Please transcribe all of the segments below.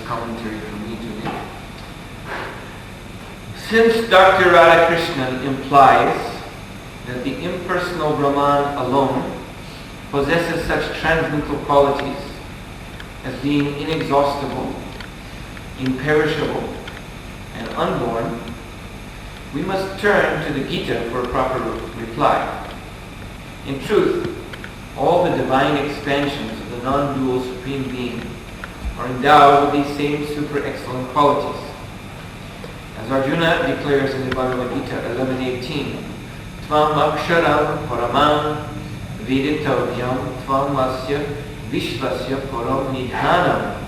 commentary for me to make. Since Dr. Radhakrishnan implies that the impersonal Brahman alone possesses such transcendental qualities as being inexhaustible, imperishable, and unborn, we must turn to the Gita for a proper reply. In truth, all the divine expansions of the non-dual Supreme Being are endowed with these same super excellent qualities. As Arjuna declares in the Bhagavad Gita 11:18, Tvam aksharam paramam viditavyam tvam asya vishvasya param nidhanam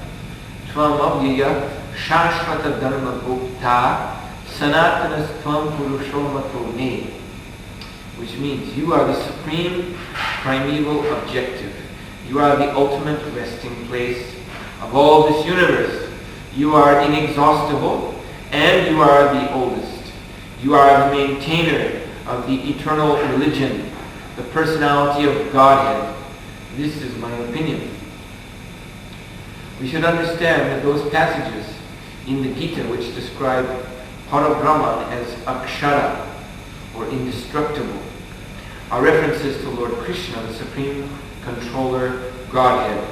tvam avyaya shashvata dharma gupta sanatanas tvam purushomato me, which means you are the supreme primeval objective. You are the ultimate resting place of all this universe. You are inexhaustible, and you are the oldest. You are the maintainer of the eternal religion, the personality of Godhead. This is my opinion. We should understand that those passages in the Gita which describe Parabrahman as Akshara, or indestructible, are references to Lord Krishna, the Supreme Controller Godhead.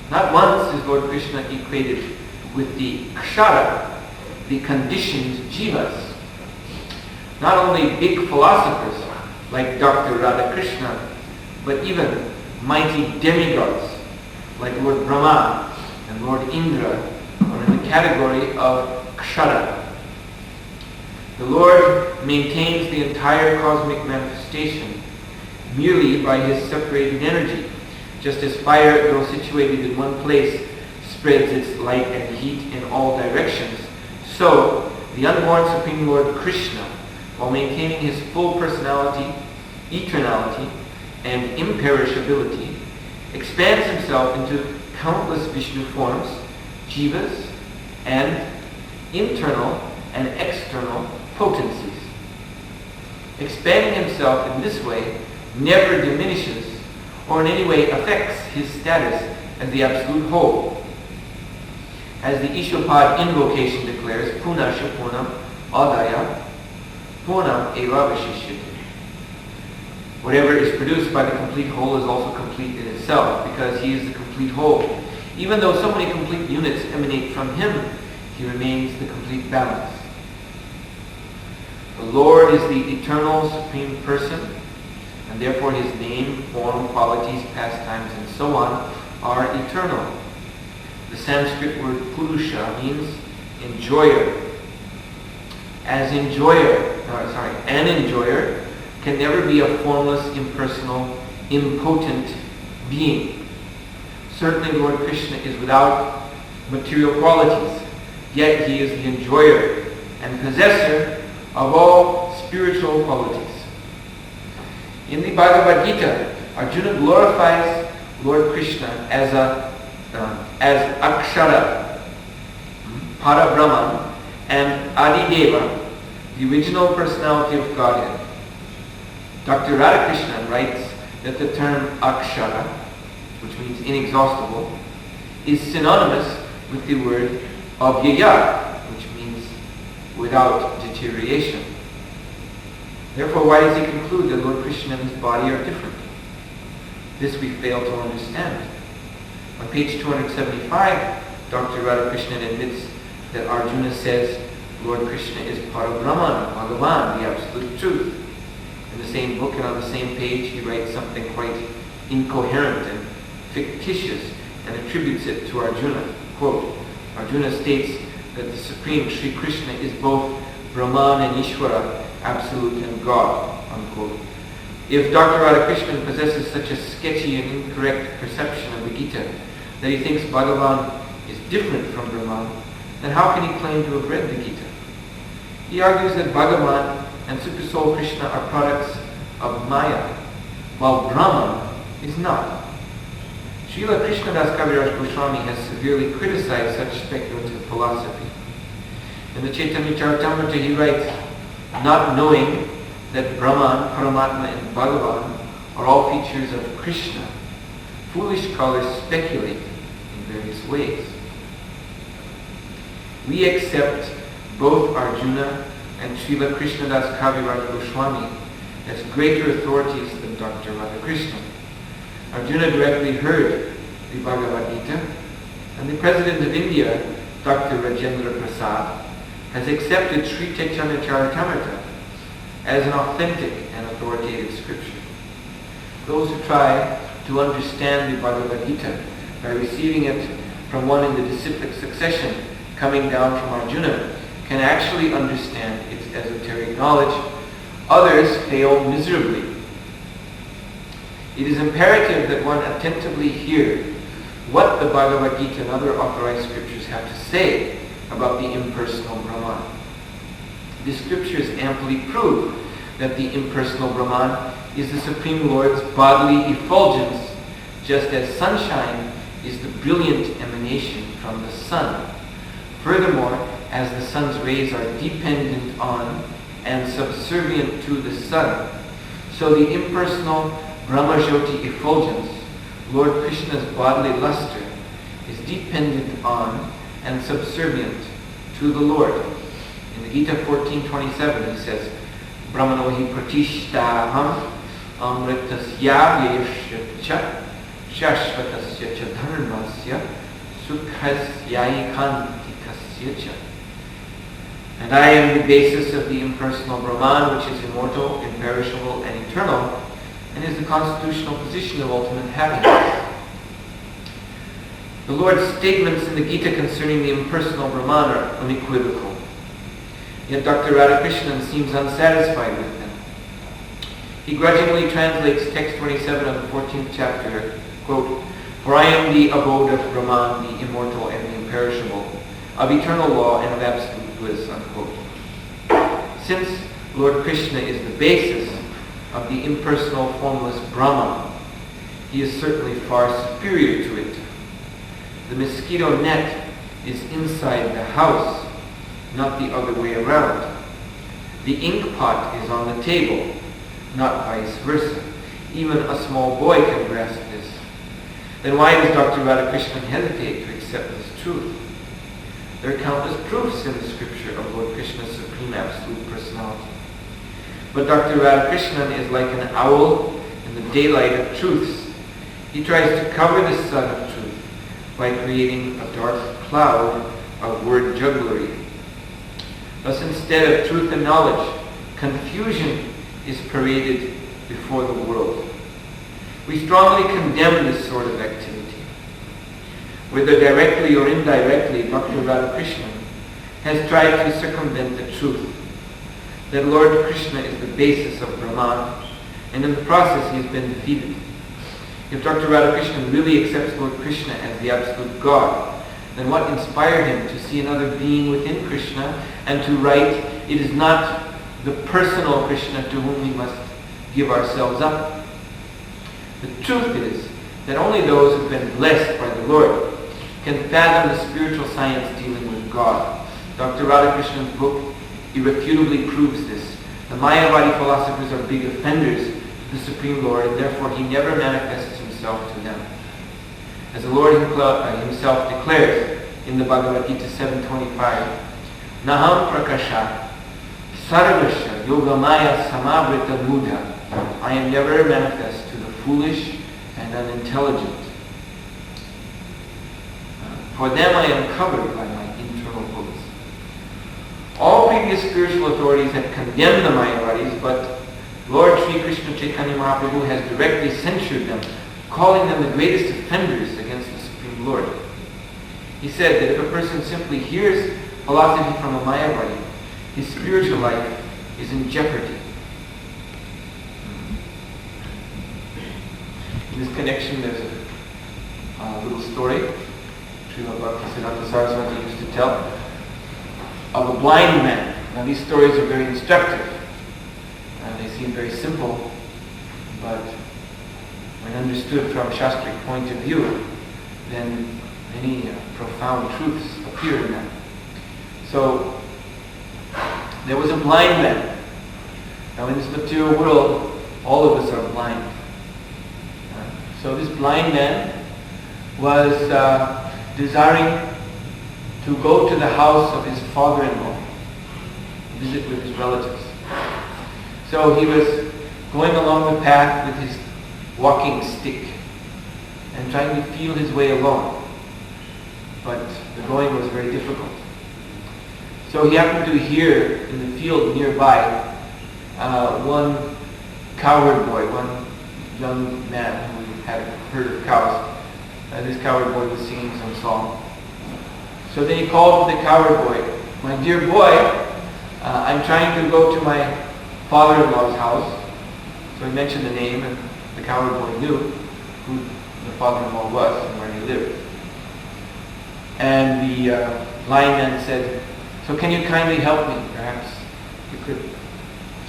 Not once is Lord Krishna equated with the Akshara, the conditioned jivas. Not only big philosophers like Dr. Radhakrishna, but even mighty demigods like Lord Brahma and Lord Indra are in the category of Akshara. The Lord maintains the entire cosmic manifestation merely by his separated energy, just as fire, though situated in one place, spreads its light and heat in all directions. So, the unborn Supreme Lord Krishna, while maintaining his full personality, eternality, and imperishability, expands himself into countless Vishnu forms, jivas, and internal and external potencies. Expanding himself in this way never diminishes or in any way affects his status as the absolute whole. As the Ishopad invocation declares, Punasha Punam Adaya Punam Eva Vashishyate. Whatever is produced by the complete whole is also complete in itself, because he is the complete whole. Even though so many complete units emanate from him, he remains the complete balance. The Lord is the eternal Supreme Person, and therefore his name, form, qualities, pastimes, and so on are eternal. The Sanskrit word Purusha means enjoyer. An enjoyer can never be a formless, impersonal, impotent being. Certainly Lord Krishna is without material qualities, yet he is the enjoyer and possessor of all spiritual qualities. In the Bhagavad Gita, Arjuna glorifies Lord Krishna as Akshara, Parabrahman, and Adideva, the original personality of Godhead. Dr. Radhakrishnan writes that the term Akshara, which means inexhaustible, is synonymous with the word Avyaya, which means without deterioration. Therefore, why does he conclude that Lord Krishna and his body are different? This we fail to understand. On page 275, Dr. Radhakrishnan admits that Arjuna says Lord Krishna is Parabrahman, Bhagavan, the absolute truth. In the same book and on the same page, he writes something quite incoherent and fictitious and attributes it to Arjuna. Quote, Arjuna states that the Supreme Sri Krishna is both Brahman and Ishvara, absolute and God, unquote. If Dr. Radhakrishnan possesses such a sketchy and incorrect perception of the Gita that he thinks Bhagavan is different from Brahman, then how can he claim to have read the Gita? He argues that Bhagavan and Super Soul Krishna are products of Maya, while Brahman is not. Srila Krishnadas Kaviraj Goswami has severely criticized such speculative philosophy. In the Chaitanya Charitamrita he writes, not knowing that Brahman, Paramatma, and Bhagavan are all features of Krishna, foolish scholars speculate in various ways. we accept both Arjuna and Srila Krishnadas Kaviraj Goswami as greater authorities than Dr. Radhakrishnan. Arjuna directly heard the Bhagavad Gita, and the President of India, Dr. Rajendra Prasad, has accepted Sri Chaitanya Charitamrita as an authentic and authoritative scripture. Those who try to understand the Bhagavad Gita by receiving it from one in the disciplic succession coming down from Arjuna can actually understand its esoteric knowledge. Others fail miserably. It is imperative that one attentively hear what the Bhagavad Gita and other authorized scriptures have to say about the impersonal Brahman. The scriptures amply prove that the impersonal Brahman is the Supreme Lord's bodily effulgence, just as sunshine is the brilliant emanation from the sun. Furthermore, as the sun's rays are dependent on and subservient to the sun, so the impersonal Brahmajyoti effulgence, Lord Krishna's bodily luster, is dependent on and subservient to the Lord. In the Gita 14:27 he says, Brahmano hi pratishtaham amritasya yeshya shashvatasya cha dharmasya sukhasya kantikasya cha. And I am the basis of the impersonal Brahman, which is immortal, imperishable, and eternal, and is the constitutional position of ultimate happiness. The Lord's statements in the Gita concerning the impersonal Brahman are unequivocal. Yet Dr. Radhakrishnan seems unsatisfied with them. He grudgingly translates text 27 of the 14th chapter, quote, For I am the abode of Brahman, the immortal and the imperishable, of eternal law and of absolute bliss, unquote. Since Lord Krishna is the basis of the impersonal, formless Brahman, he is certainly far superior to it. The mosquito net is inside the house, not the other way around. The ink pot is on the table, not vice versa. Even a small boy can grasp this. Then why does Dr. Radhakrishnan hesitate to accept this truth? There are countless proofs in the scripture of Lord Krishna's supreme absolute personality. But Dr. Radhakrishnan is like an owl in the daylight of truths. He tries to cover the sun of truth by creating a dark cloud of word jugglery. Thus, instead of truth and knowledge, confusion is paraded before the world. We strongly condemn this sort of activity. Whether directly or indirectly, Dr. Radhakrishnan has tried to circumvent the truth that Lord Krishna is the basis of Brahman, and in the process he has been defeated. If Dr. Radhakrishnan really accepts Lord Krishna as the absolute God, then what inspired him to see another being within Krishna and to write, it is not the personal Krishna to whom we must give ourselves up. The truth is that only those who have been blessed by the Lord can fathom the spiritual science dealing with God. Dr. Radhakrishnan's book irrefutably proves this. The Mayavadi philosophers are big offenders to the Supreme Lord, and therefore he never manifests himself to them. As the Lord himself declares in the Bhagavad Gita 7:25, Naham prakasha sarvasya yogamaya samavrita buddha. I am never manifest to the foolish and unintelligent. For them I am covered by my internal hoods. All previous spiritual authorities had condemned the Mayavadis, but Lord Sri Krishna Chaitanya Mahaprabhu has directly censured them, calling them the greatest offenders against the Supreme Lord. He said that if a person simply hears philosophy from a Mayavadi, his spiritual life is in jeopardy. In this connection, there's a little story Srila Bhaktisiddhanta Saraswati used to tell of a blind man. Now these stories are very instructive. They seem very simple, but when understood from Shastric point of view, then many profound truths appear in them. So, there was a blind man. Now in this material world, all of us are blind. So this blind man was desiring to go to the house of his father-in-law, visit with his relatives. So he was going along the path with his walking stick and trying to feel his way along. But the going was very difficult. So he happened to hear in the field nearby one cowherd boy, one young man who had a herd of cows. And this cowherd boy was singing some song. So then he called the cowherd boy, "My dear boy, I'm trying to go to my father-in-law's house." So he mentioned the name, and the cowherd boy knew who the father-in-law was and where he lived. And the blind man said, "So can you kindly help me? Perhaps you could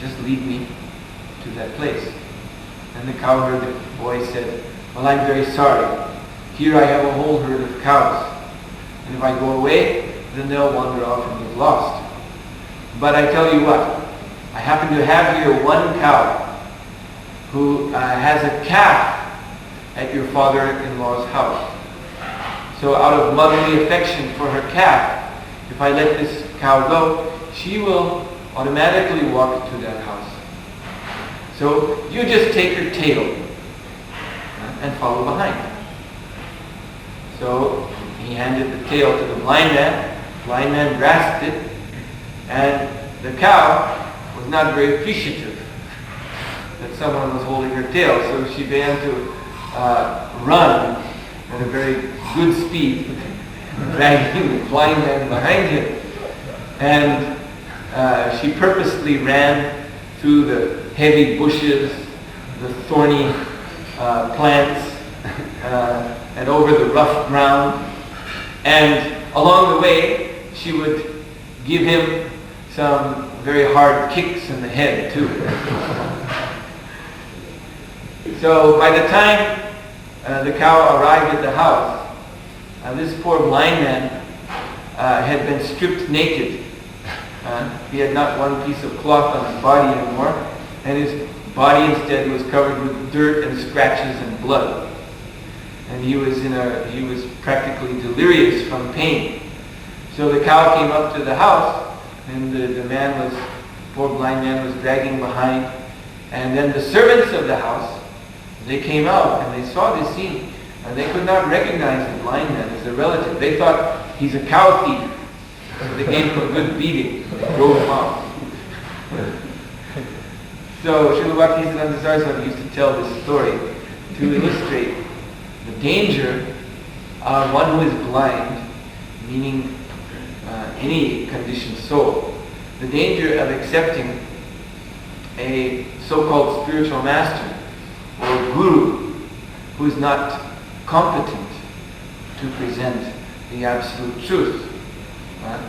just lead me to that place." And the cowherd boy said, "Well, I'm very sorry. Here I have a whole herd of cows. And if I go away, then they'll wander off and get lost. But I tell you what, I happen to have here one cow who has a calf at your father-in-law's house. So out of motherly affection for her calf, if I let this cow go, she will automatically walk to that house. So you just take her tail and follow behind." So he handed the tail to the blind man. The blind man grasped it, and the cow was not very appreciative that someone was holding her tail, so she began to run at a very good speed, dragging the blind man behind him. And she purposely ran through the heavy bushes, the thorny plants, and over the rough ground. And along the way, she would give him some very hard kicks in the head, too. So by the time the cow arrived at the house, this poor blind man had been stripped naked. He had not one piece of cloth on his body anymore, and his body instead was covered with dirt and scratches and blood. And he was practically delirious from pain. So the cow came up to the house, and the poor blind man was dragging behind. And then the servants of the house, they came out and they saw this scene, and they could not recognize the blind man as a relative. They thought, he's a cow thief. So they gave him a good beating and drove him out. So Srila Bhaktisiddhanta Saraswati used to tell this story to illustrate the danger of one who is blind, meaning any conditioned soul, the danger of accepting a so-called spiritual master or guru who is not competent to present the absolute truth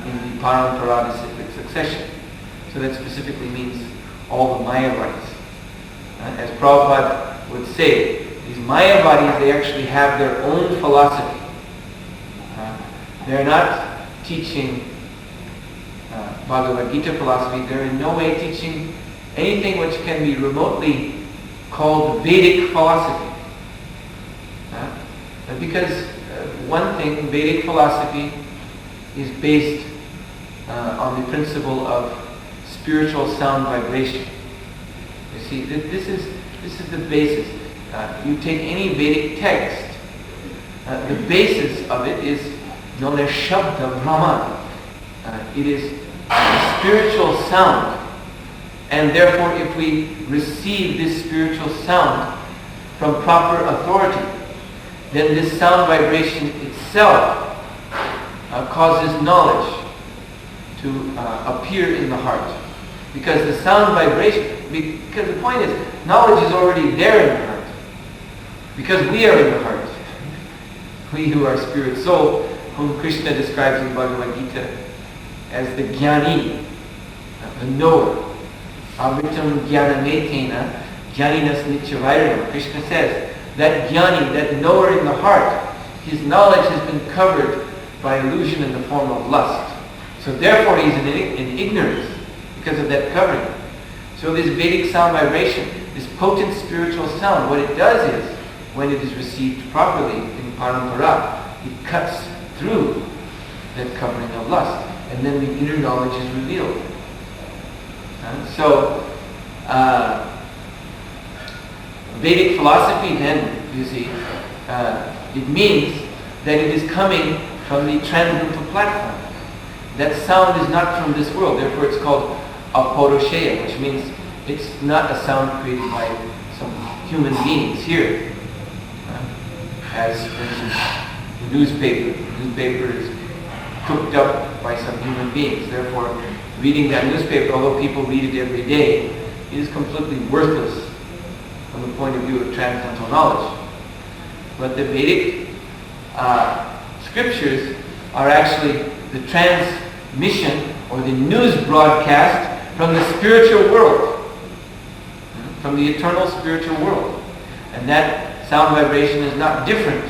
in the parampara disciplic succession. So that specifically means all the Mayavadis. As Prabhupada would say, these Mayavadis, they actually have their own philosophy. They're not teaching Bhagavad Gita philosophy. They're in no way teaching anything which can be remotely called Vedic philosophy. Because one thing, Vedic philosophy is based on the principle of spiritual sound vibration. You see, this is the basis. You take any Vedic text, the basis of it is known as Shabda Brahman. It is spiritual sound. And therefore, if we receive this spiritual sound from proper authority, then this sound vibration itself causes knowledge to appear in the heart. Because the sound vibration, because the point is, knowledge is already there in the heart. Because we are in the heart. We who are spirit soul, whom Krishna describes in Bhagavad Gita as the Jnani, the knower. Amritam Jnanametena Jnaninas Nityavairanam. Krishna says, that Jnani, that knower in the heart, his knowledge has been covered by illusion in the form of lust. So therefore he is in ignorance because of that covering. So this Vedic sound vibration, this potent spiritual sound, what it does is, when it is received properly in parampara, it cuts through that covering of lust. And then the inner knowledge is revealed. So, Vedic philosophy then, you see, it means that it is coming from the transcendental platform. That sound is not from this world, therefore it's called apaurushaya, which means it's not a sound created by some human beings here. As, for instance, the newspaper. The newspaper is cooked up by some human beings. Therefore, reading that newspaper, although people read it every day, it is completely worthless from the point of view of transcendental knowledge. But the Vedic scriptures are actually the transmission or the news broadcast from the spiritual world, from the eternal spiritual world. And that sound vibration is not different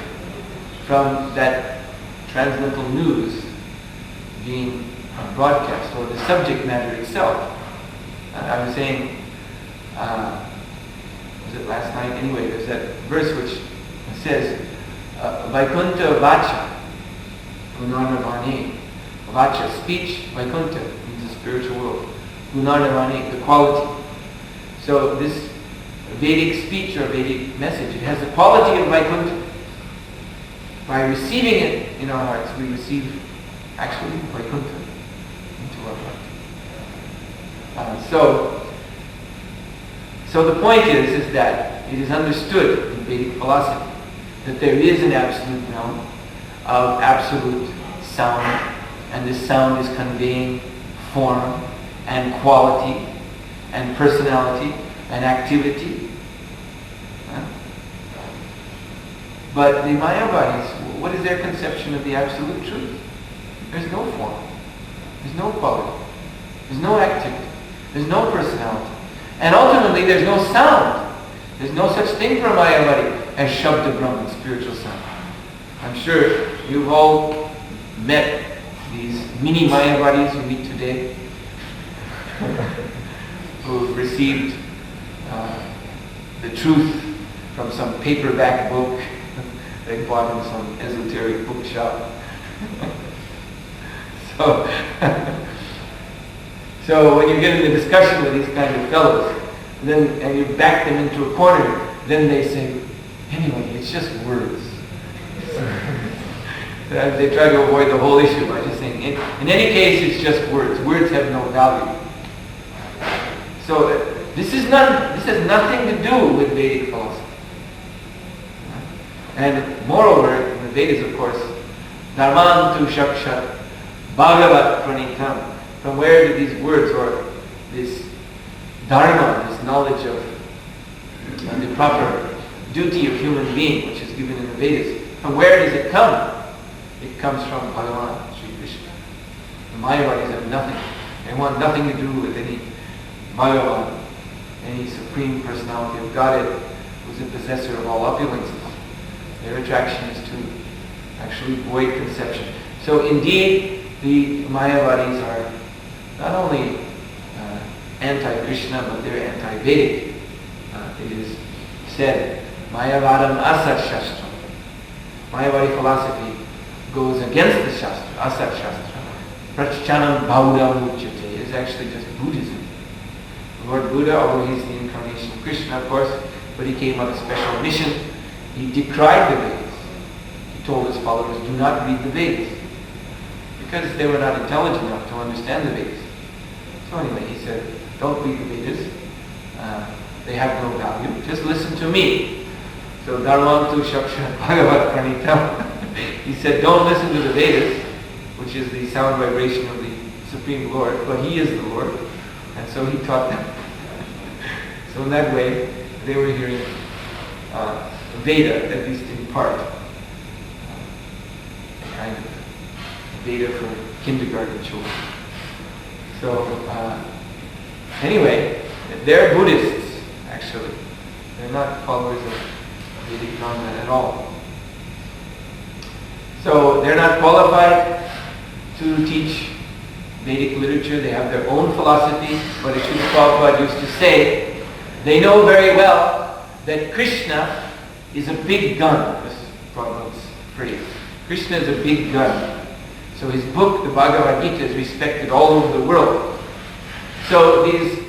from that transcendental news being broadcast, or the subject matter itself. I was saying, was it last night? Anyway, there's that verse which says, Vaikuntha Vacha, Gunarnavani. Vacha, speech, Vaikuntha, means the spiritual world. Gunarnavani, the quality. So this Vedic speech or Vedic message, it has the quality of Vaikuntha. By receiving it in our hearts, we receive actually Vaikuntha into our heart. So the point is that it is understood in Vedic philosophy that there is an absolute realm of absolute sound, and this sound is conveying form and quality and personality and activity. But the Mayavadis, what is their conception of the absolute truth? There's no form. There's no quality. There's no activity. There's no personality. And ultimately, there's no sound. There's no such thing for Mayavadi as Shabda Brahman, spiritual sound. I'm sure you've all met these mini Mayavadis you meet today who've received the truth from some paperback book they bought in some esoteric bookshop. So when you get into discussion with these kind of fellows, and you back them into a corner, then they say, anyway, it's just words. They try to avoid the whole issue by just saying, in any case, it's just words. Words have no value. So this has nothing to do with Vedic philosophy. And moreover, in the Vedas, of course, Dharmantu Shakshat Bhagavat Pranitam. From where do these words, or this dharma, this knowledge of the proper duty of human being, which is given in the Vedas, from where does it come? It comes from Bhagavan, Sri Krishna. The Mayavadis have nothing. They want nothing to do with any Bhagavan, any supreme personality of Godhead, who's the possessor of all opulences. Their attraction is to actually void conception. So indeed, the Mayavadis are not only anti-Krishna, but they're anti-Vedic. It is said, Mayavadam Asat Shastra. Mayavadi philosophy goes against the Shastra, Asat Shastra. Prachanam Bhaudam Uchyate is actually just Buddhism. Lord Buddha, although he's the incarnation of Krishna, of course, but he came on a special mission. He decried the Vedas. He told his followers, do not read the Vedas, because they were not intelligent enough to understand the Vedas. So anyway, he said, don't read the Vedas. They have no value. Just listen to me. So Dharmantu Shakshat Bhagavat Pranitam. He said, don't listen to the Vedas, which is the sound vibration of the Supreme Lord, but He is the Lord. And so He taught them. So in that way, they were hearing Veda, at least in part. Kind of Veda for kindergarten children. So anyway, they're Buddhists, actually. They're not followers of Vedic Dharma at all. So they're not qualified to teach Vedic literature. They have their own philosophy, but as Srila Prabhupada used to say, they know very well that Krishna is a big gun. This is Prabhupada's phrase. Krishna is a big gun. So his book, the Bhagavad Gita, is respected all over the world. So these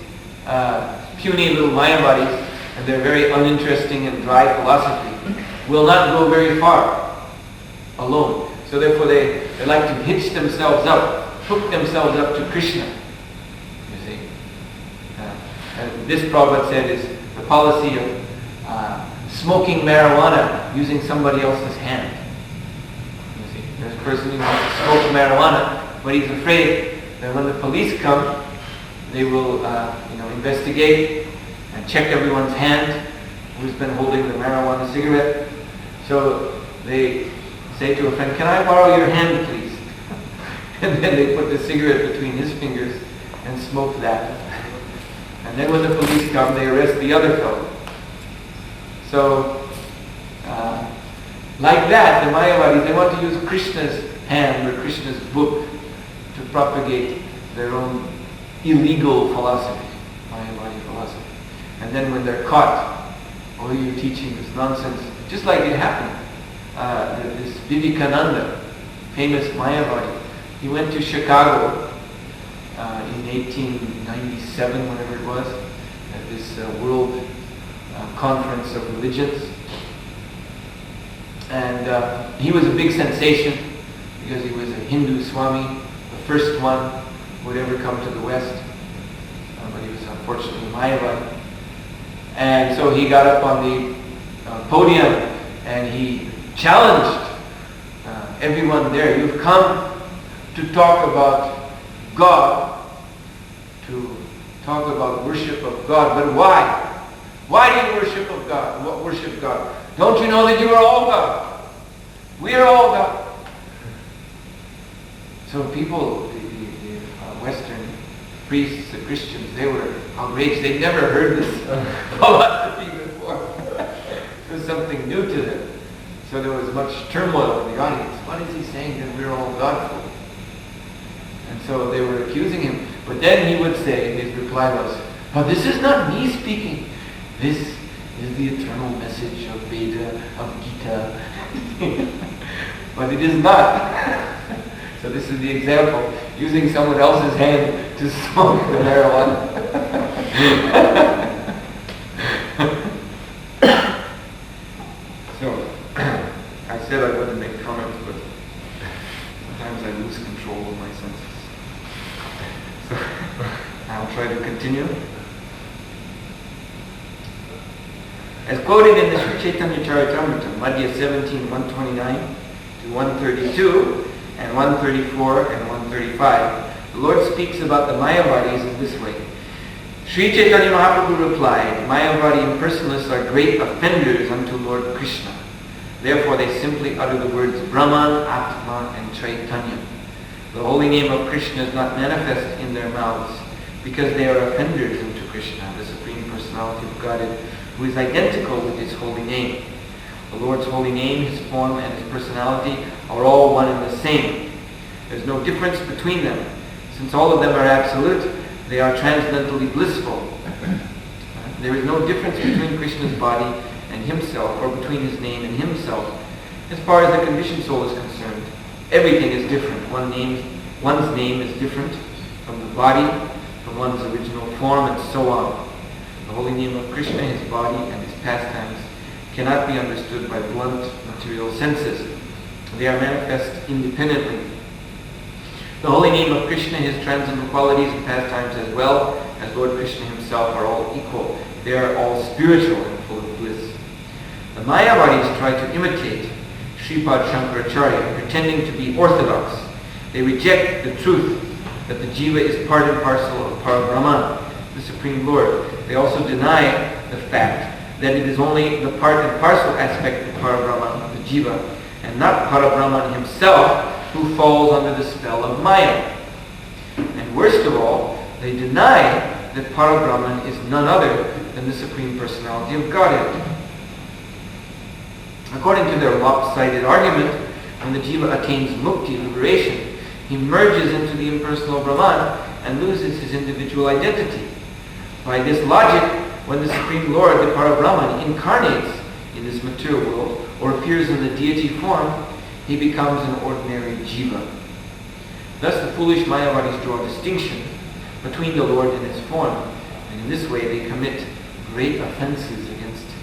puny little Mayavadis, and their very uninteresting and dry philosophy, will not go very far alone. So therefore they like to hitch themselves up, hook themselves up to Krishna. You see. And this Prabhupada said is the policy of smoking marijuana using somebody else's hand. You see. There's a person who wants to smoke marijuana, but he's afraid that when the police come, they will investigate and check everyone's hand, who's been holding the marijuana cigarette. So they say to a friend, "Can I borrow your hand, please?" And then they put the cigarette between his fingers and smoke that. And then when the police come, they arrest the other fellow. So, like that, the Mayavadis, they want to use Krishna's hand or Krishna's book to propagate their own illegal philosophy, Mayavadi philosophy. And then when they're caught, "Oh, you're teaching this nonsense," just like it happened. This Vivekananda, famous Mayavadi, he went to Chicago in 1897, whatever it was, at this World Conference of Religions. And he was a big sensation because he was a Hindu Swami, the first one who would ever come to the West. But he was unfortunately Mayavadi. And so he got up on the podium and he challenged everyone there. "You've come to talk about God, to talk about worship of God, but why? Why do you worship of God? What worship God? Don't you know that you are all God? We are all God." So people, the Western priests, the Christians, they were outraged. They'd never heard this philosophy before. It was something new to them. So there was much turmoil in the audience. What is he saying that we're all God for? And so they were accusing him. But then he would say, his reply was, "Oh, this is not me speaking. This is the eternal message of Veda, of Gita." But it is not. So this is the example, using someone else's hand to smoke the marijuana. So, I said I wouldn't make comments, but sometimes I lose control of my senses. So, I'll try to continue. As quoted in the Sri Chaitanya Charitamrita, Madhya 17, 129 to 132, and 134 and 135, the Lord speaks about the Mayavadis in this way. Sri Chaitanya Mahaprabhu replied, "Mayavadi impersonalists are great offenders unto Lord Krishna. Therefore they simply utter the words Brahman, Atma, and Chaitanya. The holy name of Krishna is not manifest in their mouths because they are offenders unto Krishna, the Supreme Personality of Godhead, who is identical with his holy name. The Lord's holy name, his form, and his personality are all one and the same. There's no difference between them. Since all of them are absolute, they are transcendently blissful. There is no difference between Krishna's body and himself, or between his name and himself. As far as the conditioned soul is concerned, everything is different. One's name is different from the body, from one's original form, and so on. The holy name of Krishna, his body, and his pastimes cannot be understood by blunt material senses. They are manifest independently. The holy name of Krishna, his transcendental qualities and pastimes, as well as Lord Krishna himself, are all equal. They are all spiritual and full of bliss. The Mayavadis try to imitate Sripad Shankaracharya, pretending to be orthodox. They reject the truth that the jiva is part and parcel of Parabrahman, the Supreme Lord. They also deny the fact that it is only the part and parcel aspect of Parabrahman, the jiva, and not Parabrahman himself, who falls under the spell of Maya. And worst of all, they deny that Parabrahman is none other than the Supreme Personality of Godhead. According to their lopsided argument, when the jiva attains mukti, liberation, he merges into the impersonal Brahman and loses his individual identity. By this logic, when the Supreme Lord, the Parabrahman, incarnates in this material world or appears in the deity form, he becomes an ordinary jiva. Thus the foolish Mayavadis draw a distinction between the Lord and his form, and in this way they commit great offenses against him.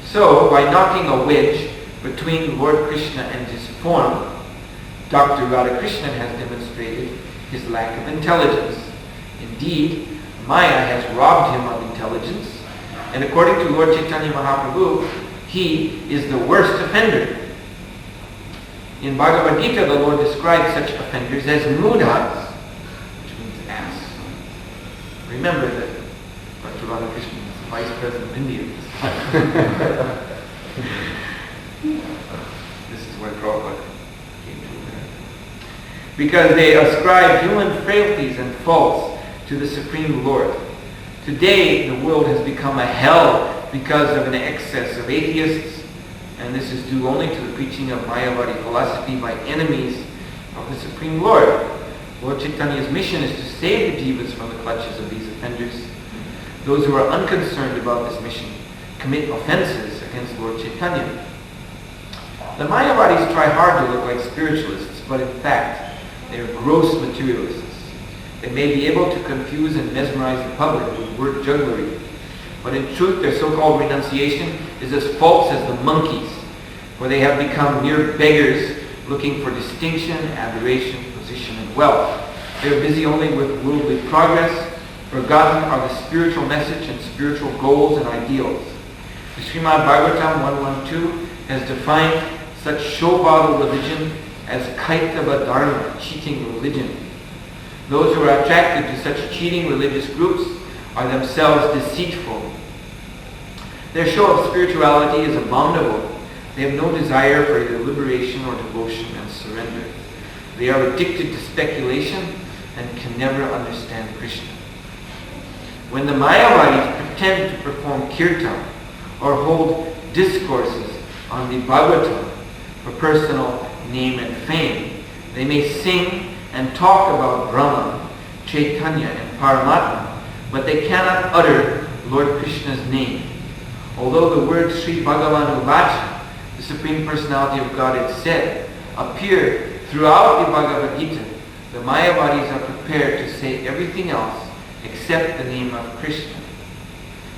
So, by knocking a wedge between Lord Krishna and his form, Dr. Radhakrishnan has demonstrated his lack of intelligence. Indeed, Maya has robbed him of intelligence, and according to Lord Chaitanya Mahaprabhu, he is the worst offender. In Bhagavad Gita, the Lord describes such offenders as mudhas, which means ass. Remember that Dr. Radhakrishnan is the Vice President of India. This is where Prabhupada came to America. Because they ascribe human frailties and faults to the Supreme Lord. Today, the world has become a hell because of an excess of atheists, and this is due only to the preaching of Mayavadi philosophy by enemies of the Supreme Lord. Lord Chaitanya's mission is to save the jivas from the clutches of these offenders. Those who are unconcerned about this mission commit offenses against Lord Chaitanya. The Mayavadis try hard to look like spiritualists, but in fact, they are gross materialists. They may be able to confuse and mesmerize the public with word jugglery, but in truth their so-called renunciation is as false as the monkeys, for they have become mere beggars looking for distinction, adoration, position, and wealth. They are busy only with worldly progress. Forgotten are the spiritual message and spiritual goals and ideals. The Srimad Bhagavatam 112 has defined such show-bottle religion as kaitava dharma, cheating religion. Those who are attracted to such cheating religious groups are themselves deceitful. Their show of spirituality is abominable. They have no desire for either liberation or devotion and surrender. They are addicted to speculation and can never understand Krishna. When the Mayavadis pretend to perform kirtan or hold discourses on the Bhagavatam for personal name and fame, they may sing and talk about Brahman, Chaitanya, and Paramatma, but they cannot utter Lord Krishna's name. Although the words Sri Bhagavan Uvacha, the Supreme Personality of Godhead said, appear throughout the Bhagavad Gita, the Mayavadis are prepared to say everything else except the name of Krishna.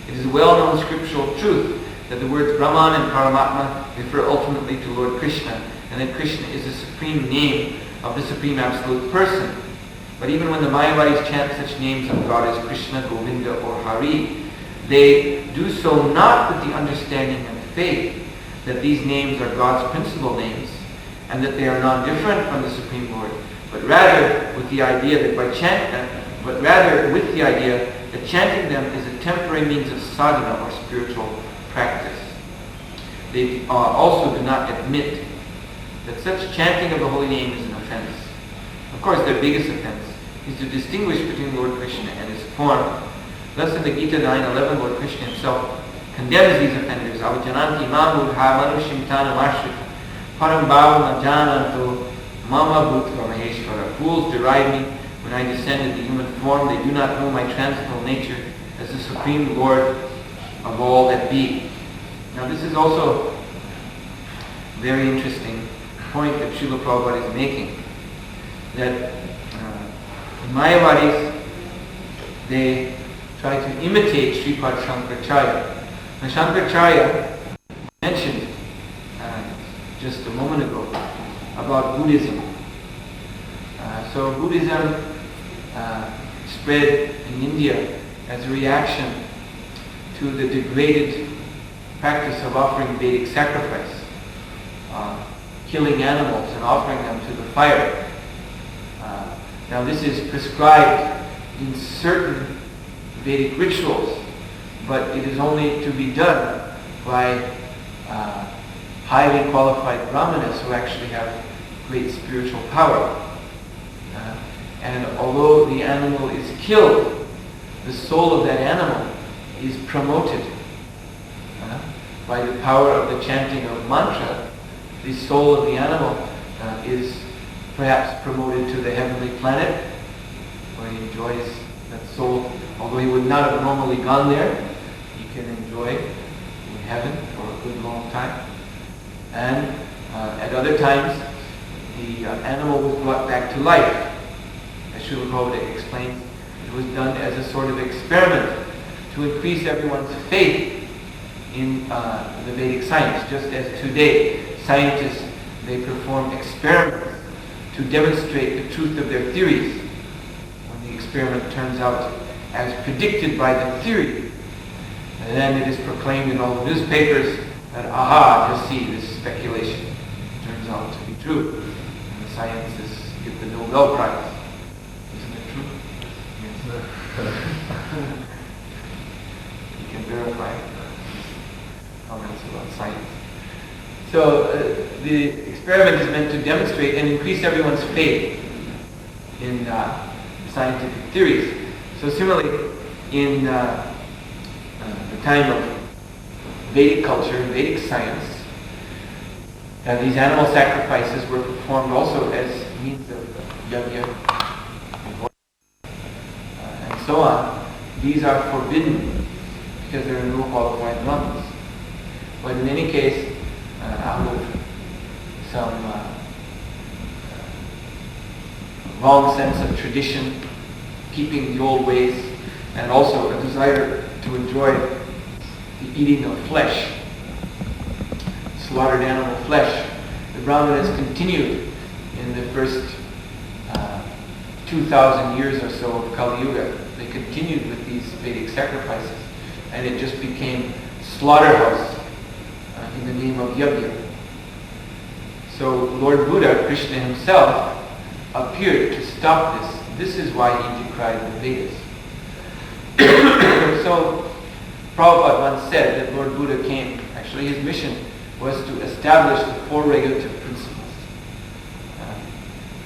It is a well-known scriptural truth that the words Brahman and Paramatma refer ultimately to Lord Krishna, and that Krishna is the supreme name of the Supreme Absolute Person. But even when the Mayavadis chant such names of God as Krishna, Govinda, or Hari, they do so not with the understanding and faith that these names are God's principal names, and that they are non-different from the Supreme Lord, but rather with the idea that chanting them is a temporary means of sadhana or spiritual practice. They also do not admit that such chanting of the holy name is an offense. Of course, their biggest offense is to distinguish between Lord Krishna and his form. Thus in the Gita 9:11, Lord Krishna himself condemns these offenders. Avajananti mamudha manushim tanam ashrita param bhavam ajananto mama bhutva maheshvara. Fools deride me when I descend in the human form. They do not know my transcendental nature as the Supreme Lord of all that be. Now this is also a very interesting point that Srila Prabhupada is making, that the Mayavadis, they try to imitate Sripad Shankaracharya. Now Shankaracharya mentioned just a moment ago about Buddhism. So Buddhism spread in India as a reaction to the degraded practice of offering Vedic sacrifice, killing animals and offering them to the fire. Now this is prescribed in certain Vedic rituals, but it is only to be done by highly qualified brahmanas who actually have great spiritual power. And although the animal is killed, the soul of that animal is promoted by the power of the chanting of mantra. The soul of the animal is perhaps promoted to the heavenly planet, where he enjoys that soul. Although he would not have normally gone there, he can enjoy in heaven for a good long time. And at other times, the animal was brought back to life. As Srila Prabhupada explained, it was done as a sort of experiment to increase everyone's faith in the Vedic science, just as today scientists, they perform experiments to demonstrate the truth of their theories. When the experiment turns out as predicted by the theory, and then it is proclaimed in all the newspapers that, aha, just see, this speculation turns out to be true. And the scientists get the Nobel Prize. Isn't it true? Yes. You can verify comments about science. So the experiment is meant to demonstrate and increase everyone's faith in scientific theories. So similarly, in the time of Vedic culture, Vedic science, these animal sacrifices were performed also as means of yajna and so on. These are forbidden because there are no qualified nuns. But in any case, out of some wrong sense of tradition, keeping the old ways, and also a desire to enjoy the eating of flesh, slaughtered animal flesh, the Brahmanas continued in the first 2,000 years or so of Kali Yuga. They continued with these Vedic sacrifices, and it just became slaughterhouse in the name of yajna. So Lord Buddha, Krishna himself, appeared to stop this. This is why he decried the Vedas. So Prabhupada once said that Lord Buddha came, actually his mission was to establish the four regulative principles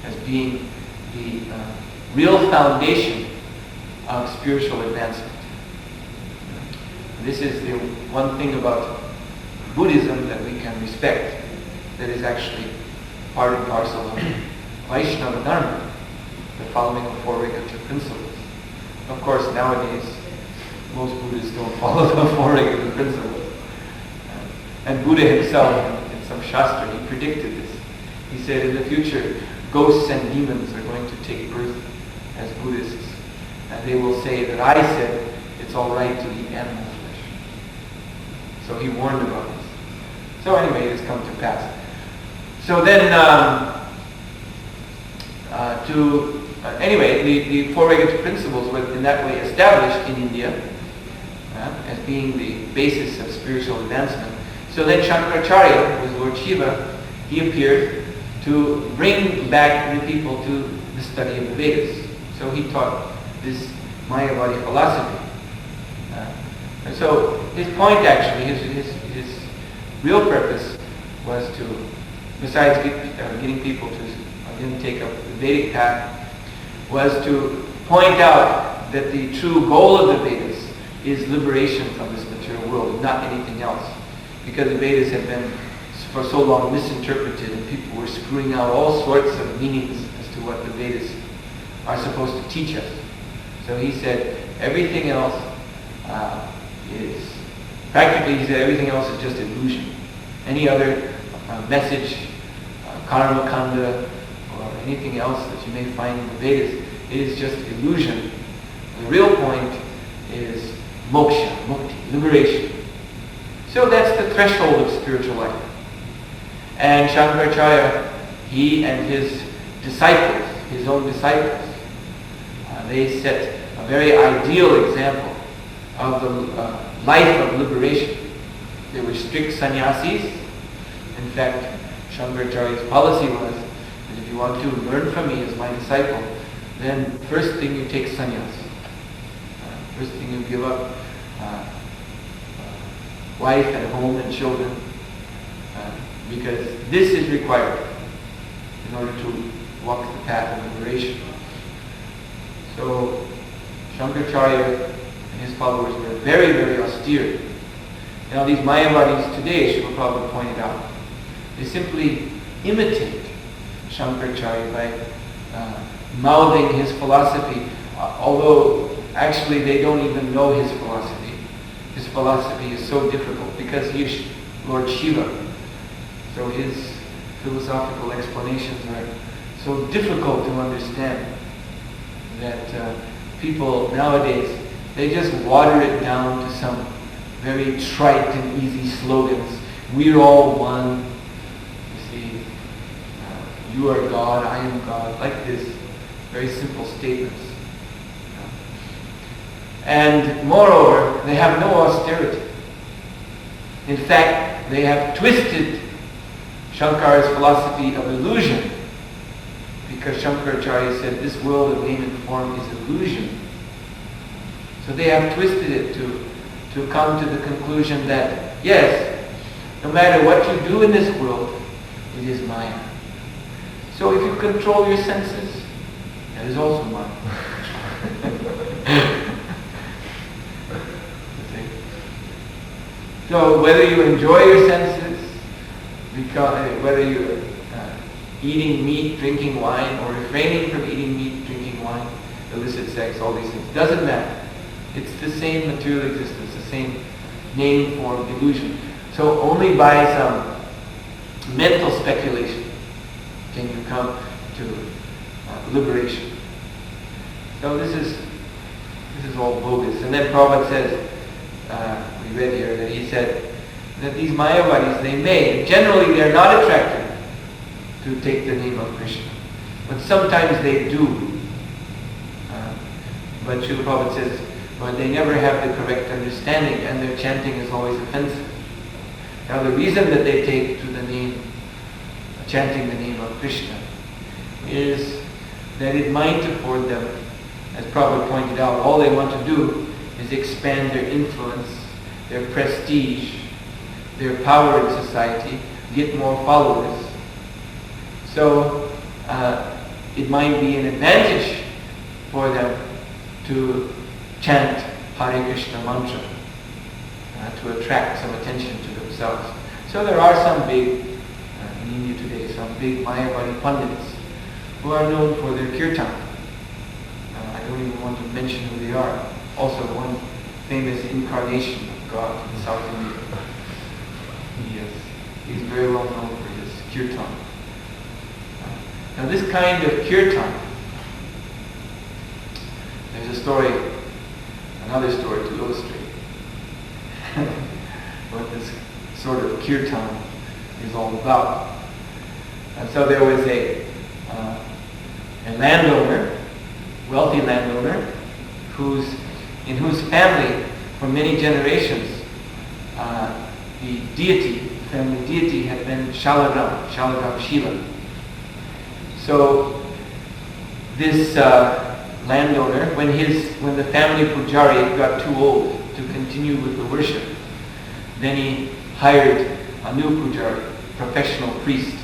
as being the real foundation of spiritual advancement. This is the one thing about Buddhism that we can respect, that is actually part and parcel of Vaishnava Dharma, the following of four regulative principles. Of course, nowadays, most Buddhists don't follow the four regulative principles. And Buddha himself, in some Shastra, he predicted this. He said in the future, ghosts and demons are going to take birth as Buddhists. And they will say that I said it's all right to eat animal flesh. So he warned about this. So anyway, it has come to pass. So then, the four regulative principles were in that way established in India as being the basis of spiritual advancement. So then Shankaracharya, who was Lord Shiva, he appeared to bring back the people to the study of the Vedas. So he taught this Mayavadi philosophy. And so his point actually, his real purpose was to, besides getting people to again take up the Vedic path, was to point out that the true goal of the Vedas is liberation from this material world, not anything else. Because the Vedas have been for so long misinterpreted and people were screwing out all sorts of meanings as to what the Vedas are supposed to teach us. So he said everything else is, practically he said everything else is just illusion. Any other message, karma kanda, or anything else that you may find in the Vedas, it is just illusion. The real point is moksha, mukti, liberation. So that's the threshold of spiritual life. And Shankaracharya, he and his disciples, his own disciples, they set a very ideal example of the life of liberation. They were strict sannyasis. In fact, Shankaracharya's policy was that if you want to learn from me as my disciple, then first thing you take sannyas. First thing you give up wife and home and children, because this is required in order to walk the path of liberation. So Shankaracharya and his followers were very, very austere. Now these Mayavadis today, Srila Prabhupada pointed out, they simply imitate Shankaracharya by mouthing his philosophy, although actually they don't even know his philosophy. His philosophy is so difficult because he is Lord Shiva. So his philosophical explanations are so difficult to understand that people nowadays, they just water it down to some very trite and easy slogans. We're all one. You see, you are God, I am God. Like this, very simple statements. And moreover, they have no austerity. In fact, they have twisted Shankara's philosophy of illusion, because Shankaracharya said this world of name and form is illusion. So they have twisted it to come to the conclusion that, yes, no matter what you do in this world, it is Maya. So if you control your senses, that is also Maya. So whether you enjoy your senses, whether you're eating meat, drinking wine, or refraining from eating meat, drinking wine, illicit sex, all these things, doesn't matter. It's the same material existence, the same name, form, illusion. So only by some mental speculation can you come to liberation. So this is all bogus. And then Prabhupada says, we read here that he said that these Mayavadis, they may, generally they are not attracted to take the name of Krishna, but sometimes they do. But Srila Prabhupada says, but they never have the correct understanding, and their chanting is always offensive. Now the reason that they take to the name, chanting the name of Krishna, is that it might afford them, as Prabhupada pointed out, all they want to do is expand their influence, their prestige, their power in society, get more followers. So it might be an advantage for them to chant Hare Krishna mantra, to attract some attention to themselves. So there are some big, in India today, some big Mayavadi Pandits who are known for their kirtan. I don't even want to mention who they are. Also one famous incarnation of God in South India. He's very well known for his kirtan. Now this kind of kirtan, there's a story, another story to illustrate what this sort of kirtan is all about. And so there was a landowner, wealthy landowner, in whose family for many generations the family deity had been Shalagram Shiva. So this landowner, when the family pujari got too old to continue with the worship, then he hired a new pujari, professional priest,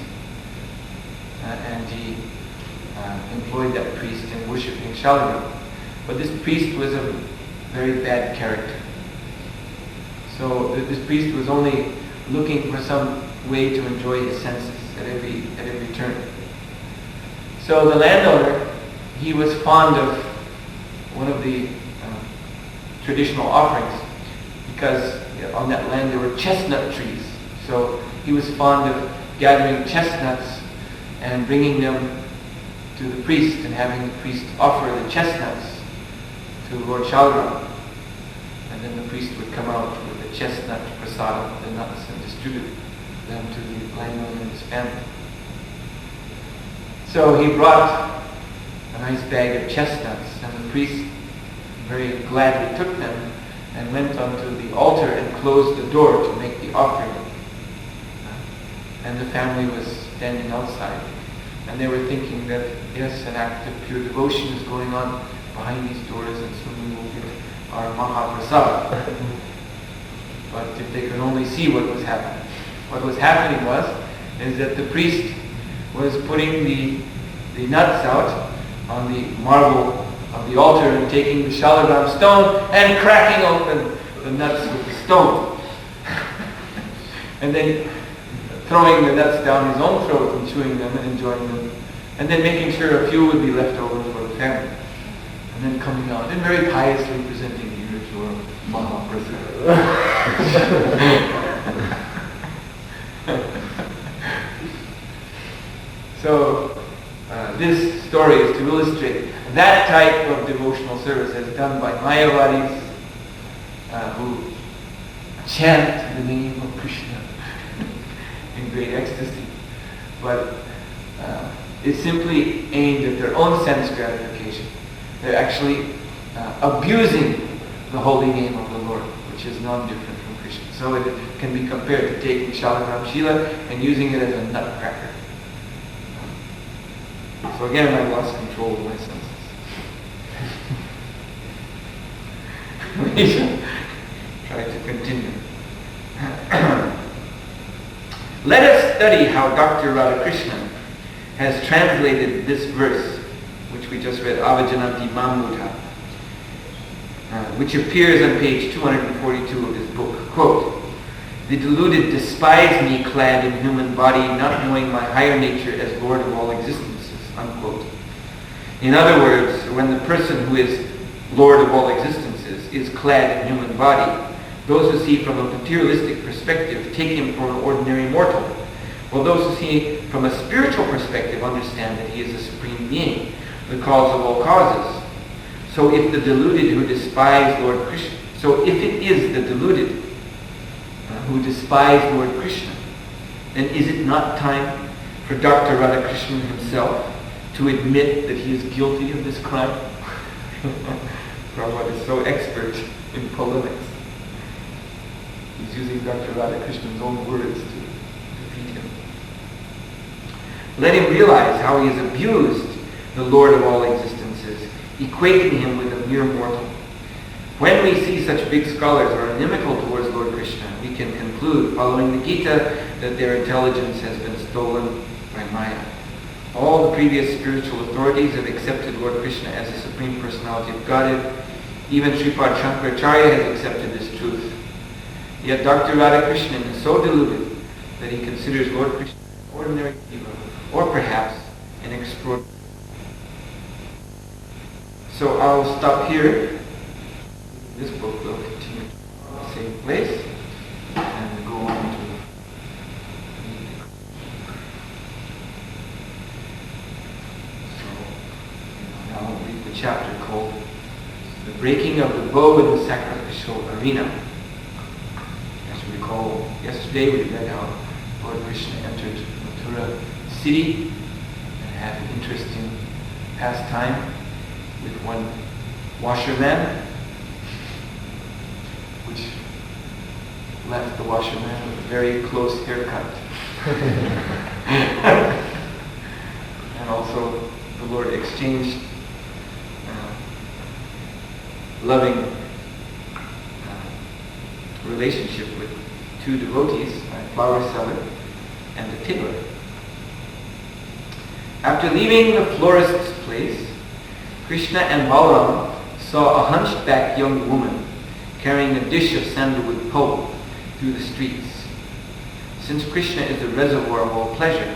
and he employed that priest in worshipping Shalagram. But this priest was a very bad character. So this priest was only looking for some way to enjoy his senses at every turn. So the landowner, he was fond of one of the traditional offerings, because on that land there were chestnut trees. So he was fond of gathering chestnuts and bringing them to the priest and having the priest offer the chestnuts to Lord Shalagram. And then the priest would come out with the chestnut prasadam, the nuts, and distribute them to the landowner and his family. So he brought a nice bag of chestnuts, and the priest very gladly took them and went onto the altar and closed the door to make the offering. And the family was standing outside, and they were thinking that, yes, an act of pure devotion is going on behind these doors, and soon we will get our Mahaprasad. But if they could only see what was happening. What was happening is that the priest was putting the nuts out on the marble of the altar and taking the Shalagram stone and cracking open the nuts with the stone. And then throwing the nuts down his own throat and chewing them and enjoying them. And then making sure a few would be left over for the family. And then coming out and very piously presenting here to our Mahaprasad. So this story is to illustrate that type of devotional service as done by Mayavadis who chant the name of Krishna in great ecstasy. But it's simply aimed at their own sense gratification. They're actually abusing the holy name of the Lord, which is non-different from Krishna. So it can be compared to taking Shalagram Shila and using it as a nutcracker. So again, I lost control of my senses. We shall try to continue. Let us study how Dr. Radhakrishnan has translated this verse, which we just read, Avajananti Mamudha, which appears on page 242 of his book. Quote, "The deluded despise me clad in human body, not knowing my higher nature as Lord of all existences." Unquote. In other words, when the person who is Lord of all existences is clad in human body, those who see from a materialistic perspective take him for an ordinary mortal, while those who see from a spiritual perspective understand that he is the supreme being, the cause of all causes. So if it is the deluded who despise Lord Krishna, then is it not time for Dr. Radhakrishnan himself to admit that he is guilty of this crime? Prabhupada is so expert in polemics. He's using Dr. Radhakrishnan's own words to defeat him. Let him realize how he has abused the Lord of all existences, equating him with a mere mortal. When we see such big scholars are inimical towards Lord Krishna, we can conclude, following the Gita, that their intelligence has been stolen by Maya. All the previous spiritual authorities have accepted Lord Krishna as the Supreme Personality of Godhead. Even Sripad Shankaracharya has accepted this truth. Yet Dr. Radhakrishnan is so deluded that he considers Lord Krishna an ordinary jiva, or perhaps an extraordinary. So I'll stop here. This book will continue in the same place and go on to now I'll read the chapter called "The Breaking of the Bow in the Sacrificial Arena." As you recall, yesterday we read how Lord Krishna entered Mathura city and had an interesting pastime with one washerman, which left the washerman with a very close haircut. And also the Lord exchanged loving relationship with two devotees, a flower seller and a tailor. After leaving the florist's place, Krishna and Balaram saw a hunchback young woman carrying a dish of sandalwood pulp through the streets. Since Krishna is the reservoir of all pleasure,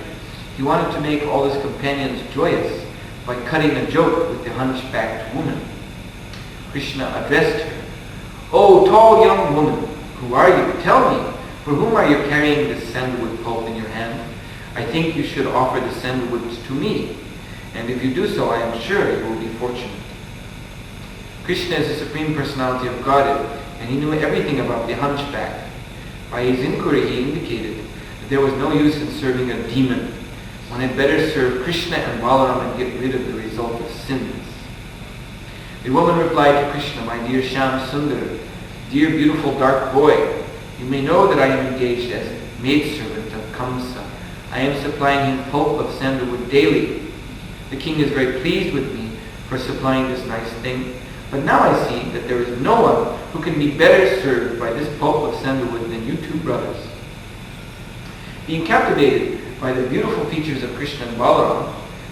he wanted to make all his companions joyous by cutting a joke with the hunchbacked woman. Krishna addressed her, "O tall young woman, who are you? Tell me, for whom are you carrying this sandalwood pulp in your hand? I think you should offer the sandalwoods to me, and if you do so, I am sure you will be fortunate." Krishna is the Supreme Personality of Godhead, and he knew everything about the hunchback. By his inquiry, he indicated that there was no use in serving a demon. One had better serve Krishna and Balaram and get rid of the result of sins. The woman replied to Krishna, "My dear Shyam Sundar, dear beautiful dark boy, you may know that I am engaged as maidservant of Kamsa. I am supplying him pulp of sandalwood daily. The king is very pleased with me for supplying this nice thing, but now I see that there is no one who can be better served by this pulp of sandalwood than you two brothers." Being captivated by the beautiful features of Krishna and Balaram,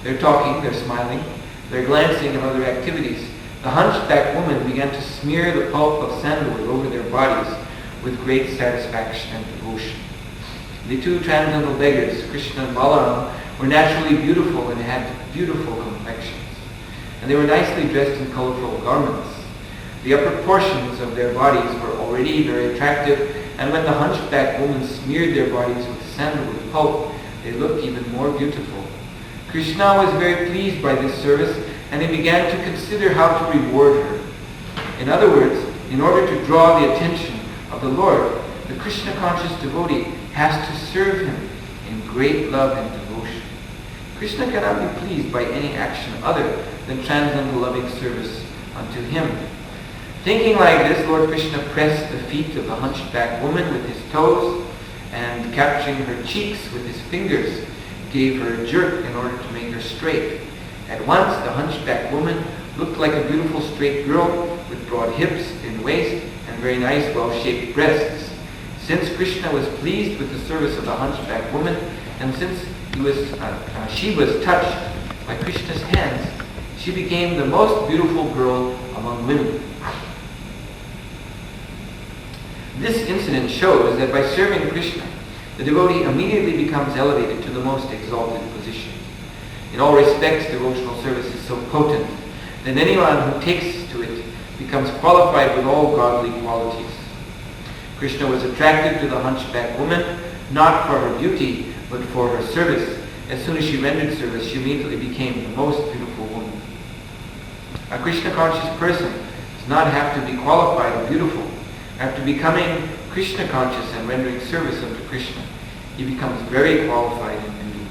they're talking, they're smiling, they're glancing and other activities, the hunchback woman began to smear the pulp of sandalwood over their bodies with great satisfaction and devotion. The two transcendental beggars, Krishna and Balaram, were naturally beautiful and had beautiful complexions, and they were nicely dressed in colorful garments. The upper portions of their bodies were already very attractive, and when the hunchback woman smeared their bodies with sandalwood pulp, they looked even more beautiful. Krishna was very pleased by this service, and he began to consider how to reward her. In other words, in order to draw the attention of the Lord, the Krishna-conscious devotee has to serve him in great love and devotion. Krishna cannot be pleased by any action other than transcendental loving service unto him. Thinking like this, Lord Krishna pressed the feet of the hunchback woman with his toes, and capturing her cheeks with his fingers, gave her a jerk in order to make her straight. At once, the hunchback woman looked like a beautiful straight girl with broad hips and waist and very nice, well-shaped breasts. Since Krishna was pleased with the service of the hunchback woman, and since she was touched by Krishna's hands, she became the most beautiful girl among women. This incident shows that by serving Krishna, the devotee immediately becomes elevated to the most exalted position. In all respects, devotional service is so potent that anyone who takes to it becomes qualified with all godly qualities. Krishna was attracted to the hunchback woman, not for her beauty, but for her service. As soon as she rendered service, she immediately became the most beautiful woman. A Krishna-conscious person does not have to be qualified or beautiful. After becoming Krishna-conscious and rendering service unto Krishna, he becomes very qualified and beautiful.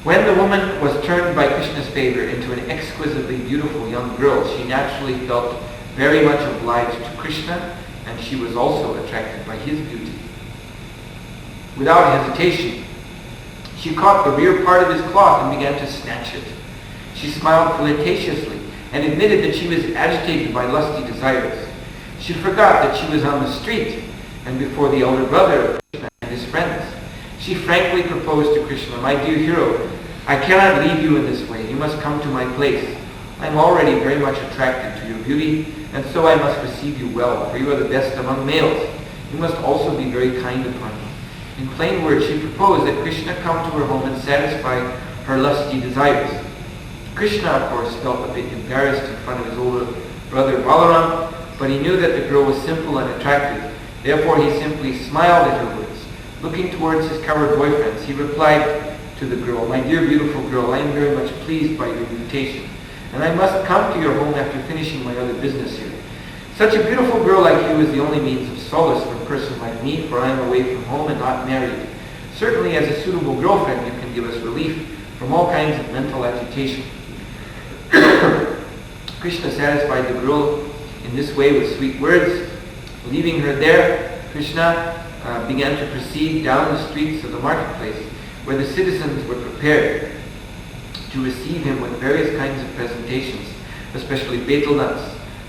When the woman was turned by Krishna's favor into an exquisitely beautiful young girl, she naturally felt very much obliged to Krishna, and she was also attracted by his beauty. Without hesitation, she caught the rear part of his cloth and began to snatch it. She smiled flirtatiously and admitted that she was agitated by lusty desires. She forgot that she was on the street and before the elder brother of Krishna and his friends. She frankly proposed to Krishna, "My dear hero, I cannot leave you in this way. You must come to my place. I am already very much attracted to your beauty, and so I must receive you well, for you are the best among males. You must also be very kind upon me." In plain words, she proposed that Krishna come to her home and satisfy her lusty desires. Krishna, of course, felt a bit embarrassed in front of his older brother Balaram, but he knew that the girl was simple and attractive. Therefore, he simply smiled at her words. Looking towards his coward boyfriends, he replied to the girl, "My dear beautiful girl, I am very much pleased by your invitation, and I must come to your home after finishing my other business here. Such a beautiful girl like you is the only means of solace for a person like me, for I am away from home and not married. Certainly, as a suitable girlfriend, you can give us relief from all kinds of mental agitation." Krishna satisfied the girl in this way with sweet words. Leaving her there, Krishna began to proceed down the streets of the marketplace, where the citizens were prepared to receive him with various kinds of presentations, especially betel nuts,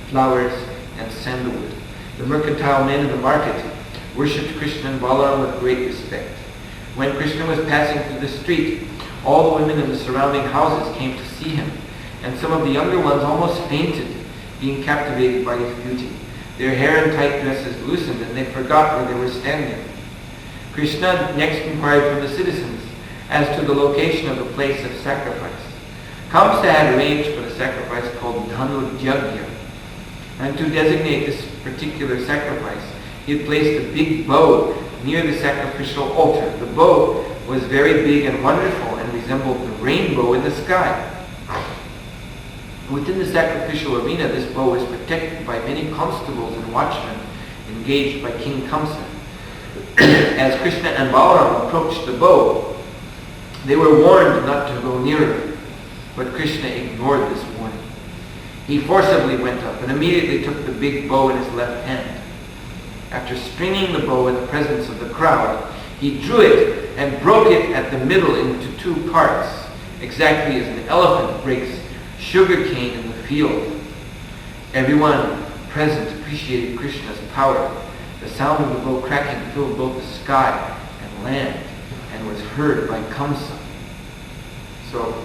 flowers, and sandalwood. The mercantile men in the market worshipped Krishna and Balaram with great respect. When Krishna was passing through the street, all the women in the surrounding houses came to see him, and some of the younger ones almost fainted, being captivated by his beauty. Their hair and tight dresses loosened, and they forgot where they were standing. Krishna next inquired from the citizens as to the location of the place of sacrifice. Kamsa had arranged for the sacrifice called Dhanurjagya, and to designate this particular sacrifice, he had placed a big bow near the sacrificial altar. The bow was very big and wonderful and resembled the rainbow in the sky. Within the sacrificial arena, this bow was protected by many constables and watchmen engaged by King Kamsa. As Krishna and Balaram approached the bow, they were warned not to go nearer, but Krishna ignored this warning. He forcibly went up and immediately took the big bow in his left hand. After stringing the bow in the presence of the crowd, he drew it and broke it at the middle into two parts, exactly as an elephant breaks sugar cane in the field. Everyone present appreciated Krishna's power. The sound of the bow cracking filled both the sky and land and was heard by Kamsa. So,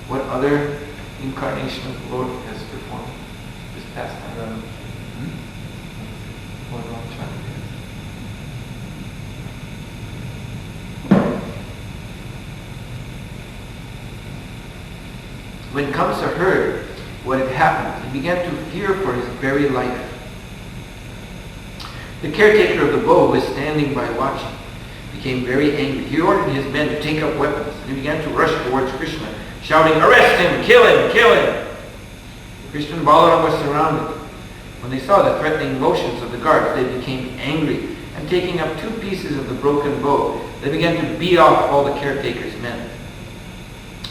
what other incarnation of the Lord has performed this pastime? When Kamsa heard what had happened, he began to fear for his very life. The caretaker of the bow was standing by watching. became very angry. He ordered his men to take up weapons, and he began to rush towards Krishna, shouting, "Arrest him! Kill him! Kill him!" Krishna and Balaram were surrounded. When they saw the threatening motions of the guards, they became angry, and taking up 2 pieces of the broken bow, they began to beat off all the caretaker's men.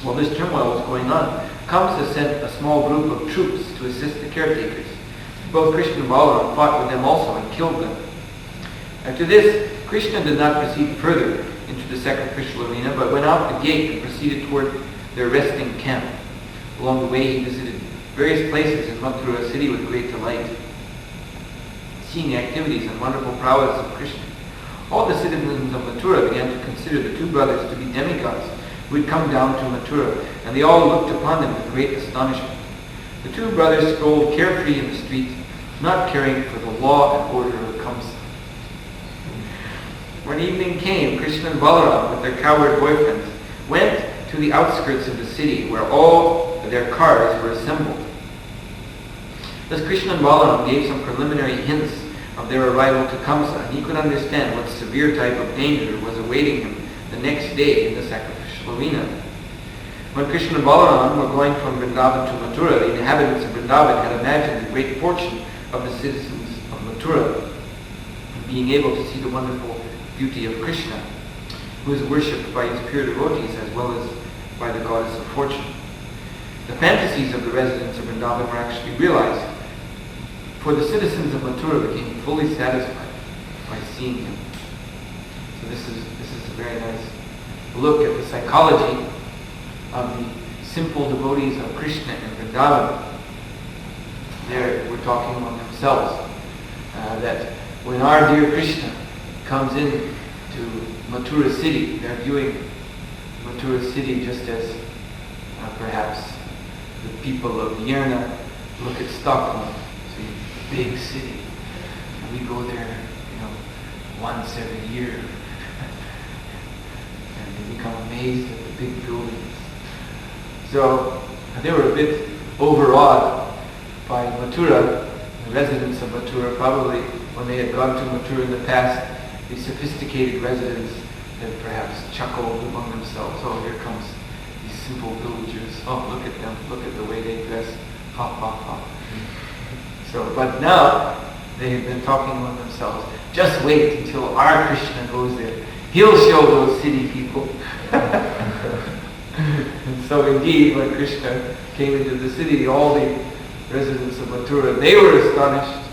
While this turmoil was going on, Kamsa sent a small group of troops to assist the caretakers. Both Krishna and Balaram fought with them also and killed them. After this, Krishna did not proceed further into the sacrificial arena, but went out the gate and proceeded toward their resting camp. Along the way, he visited various places in Mathura city with great delight, seeing the activities and wonderful prowess of Krishna. All the citizens of Mathura began to consider the 2 brothers to be demigods who had come down to Mathura, and they all looked upon them with great astonishment. The 2 brothers strolled carefree in the streets, not caring for the law and order of Kamsa. When evening came, Krishna and Balaram, with their coward boyfriends, went to the outskirts of the city where all their cars were assembled. Thus Krishna and Balaram gave some preliminary hints of their arrival to Kamsa, and he could understand what severe type of danger was awaiting him the next day in the sacrificial arena. When Krishna and Balaram were going from Vrindavan to Mathura, the inhabitants of Vrindavan had imagined the great fortune of the citizens of Mathura, being able to see the wonderful beauty of Krishna, who is worshipped by his pure devotees as well as by the goddess of fortune. The fantasies of the residents of Vrindavan were actually realized, for the citizens of Mathura became fully satisfied by seeing him. So this is a very nice look at the psychology of the simple devotees of Krishna in Vrindavan. There we're talking among themselves that when our dear Krishna comes in to Mathura city, they're viewing Mathura city just as perhaps the people of Yerna look at Stockholm, it's a big city. And we go there, once every year, and we become amazed at the big buildings. So they were a bit overawed by Mathura. The residents of Mathura, probably when they had gone to Mathura in the past, the sophisticated residents had perhaps chuckled among themselves. Oh, here comes these simple villagers. Oh, look at them. Look at the way they dress. Ha, ha, ha. So, but now they have been talking among themselves. Just wait until our Krishna goes there. He'll show those city people. And so indeed, when Krishna came into the city, all the residents of Mathura, they were astonished.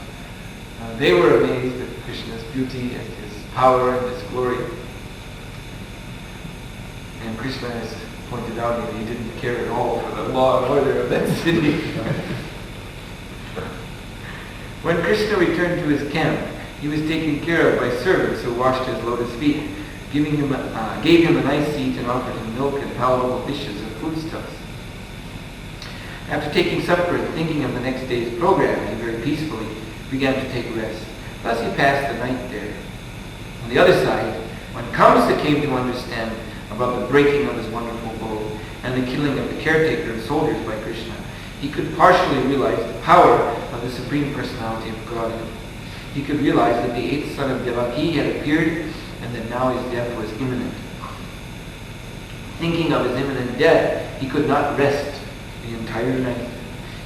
They were amazed at Krishna's beauty and his power and his glory. And Krishna has pointed out that he didn't care at all for the law and order of that city. When Krishna returned to his camp, he was taken care of by servants who washed his lotus feet, gave him a nice seat and offered him milk and palatable dishes of foodstuffs. After taking supper and thinking of the next day's program, he very peacefully began to take rest. Thus he passed the night there. On the other side, when Kamsa came to understand about the breaking of his wonderful bow and the killing of the caretaker and soldiers by Krishna, he could partially realize the power of the Supreme Personality of Godhead. He could realize that the 8th son of Devaki had appeared and that now his death was imminent. Thinking of his imminent death, he could not rest the entire night.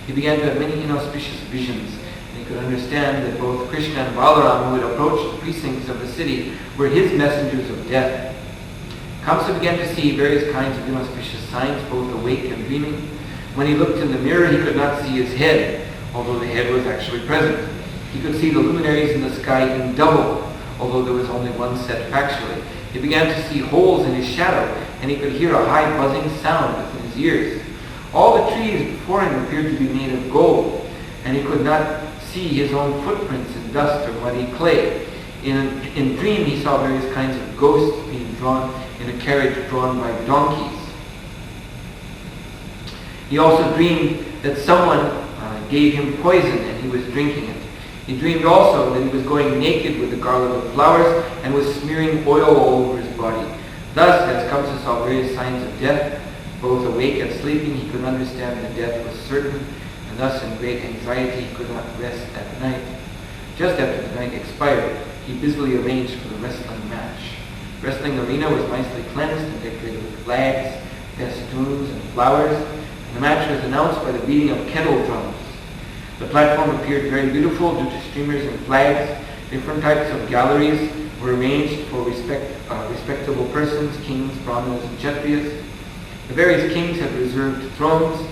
He began to have many inauspicious visions, and he could understand that both Krishna and Balaram, who had approached the precincts of the city, were his messengers of death. Kamsa began to see various kinds of inauspicious signs, both awake and dreaming. When he looked in the mirror, he could not see his head, although the head was actually present. He could see the luminaries in the sky in double, although there was only one set factually. He began to see holes in his shadow, and he could hear a high buzzing sound within his ears. All the trees before him appeared to be made of gold, and he could not see his own footprints in dust or muddy clay. In dream, he saw various kinds of ghosts being drawn in a carriage drawn by donkeys. He also dreamed that someone gave him poison and he was drinking it. He dreamed also that he was going naked with a garland of flowers and was smearing oil all over his body. Thus, as Kamsa saw various signs of death, both awake and sleeping, he could understand that death was certain, and thus in great anxiety he could not rest at night. Just after the night expired, he busily arranged for the wrestling match. The wrestling arena was nicely cleansed and decorated with flags, festoons, and flowers, and the match was announced by the beating of kettle drums. The platform appeared very beautiful due to streamers and flags. Different types of galleries were arranged for respectable persons, kings, brahmanas, and kshatriyas. The various kings had reserved thrones,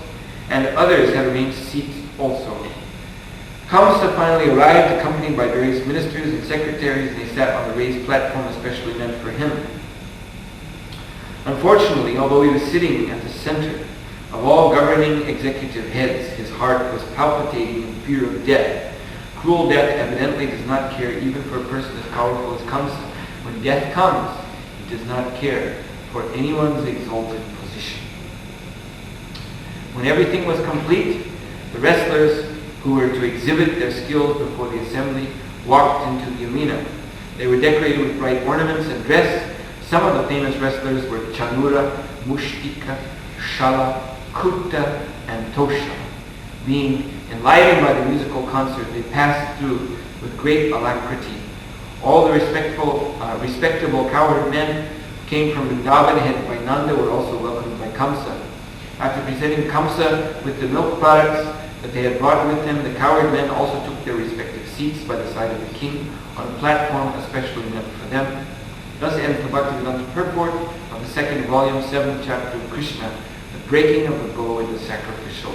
and others had arranged seats also. Krsna finally arrived, accompanied by various ministers and secretaries, and they sat on the raised platform especially meant for him. Unfortunately, although he was sitting at the center of all governing executive heads, his heart was palpitating in fear of death. Cruel death evidently does not care even for a person as powerful as Krsna. When death comes, he does not care for anyone's exalted position. When everything was complete, the wrestlers who were to exhibit their skills before the assembly walked into the arena. They were decorated with bright ornaments and dress. Some of the famous wrestlers were Chanura, Mushtika, Shala, Kutta, and Tosha. Being enlivened by the musical concert, they passed through with great alacrity. All the respectable cowherd men who came from Vrindavan headed by Nanda were also welcomed by Kamsa. After presenting Kamsa with the milk products that they had brought with them, the cowherd men also took their respective seats by the side of the king on a platform especially meant for them. Thus ends the Bhaktivedanta purport of the second volume, 7th chapter of Krishna, the breaking of the bow in the sacrificial